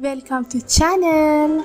Welcome to channel.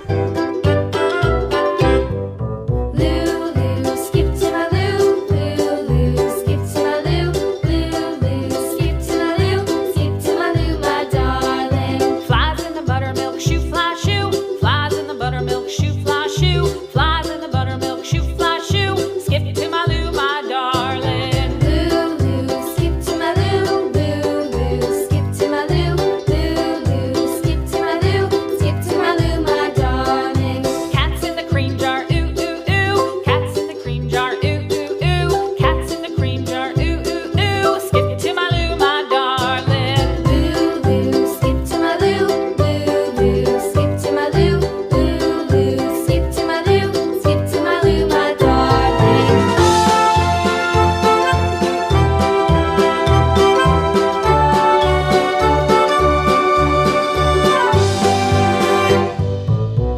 Lulu, skip to my loo. Lulu, skip to my loo. Lulu, skip to my loo. Skip to my loo, my darling. Flies in the buttermilk shoe, fly shoe. Flies in the buttermilk shoe, fly shoe. Flies in the buttermilk shoe, fly shoe. Skip to my loo, my darling. Lulu, skip to my loo. Lulu, skip to my loo. Lulu, skip to my loo. Skip to my loo, my darling. Cats in the cream jar, ooh ooh ooh. Cats in the cream jar, ooh ooh ooh. Cats in the cream jar, ooh ooh ooh. Skip to my loo, my darling. Lulu, skip to my loo. Lulu, skip to my loo. Lulu, skip to my loo. Skip to my loo, my darling.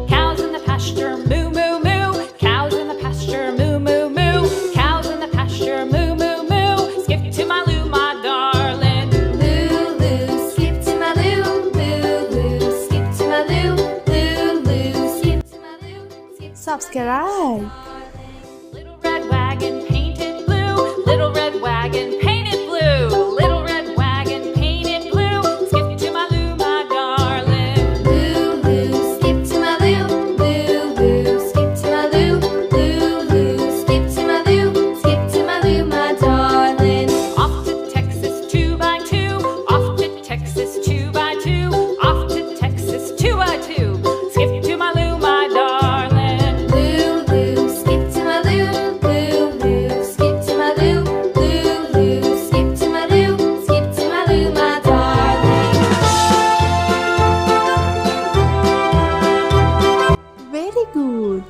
Cows in the pasture, moo moo moo. Cows in the pasture, moo moo moo. Cows in the pasture, moo moo moo. Skip to my loo, my darling. Lulu, skip to my loo. Lulu, skip to my loo. Lulu, skip to my loo. Skip Subscribe. Little red wagon painted blue. Little red wagon painted blue. Little red wagon painted blue. Skip to my loo, my darling. Lulu, skip to my loo. Lulu, skip to my loo. Lulu, skip to my loo. Skip to my loo, my darling. Off to Texas 2x2. Off to Texas 2x2. Off to Texas 2x2. Skip to my loo, my darling. Lulu, skip to my loo. Lulu, skip to my loo. Lulu, skip to my loo. Skip to my loo, my darling. Very good.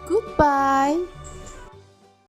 Goodbye.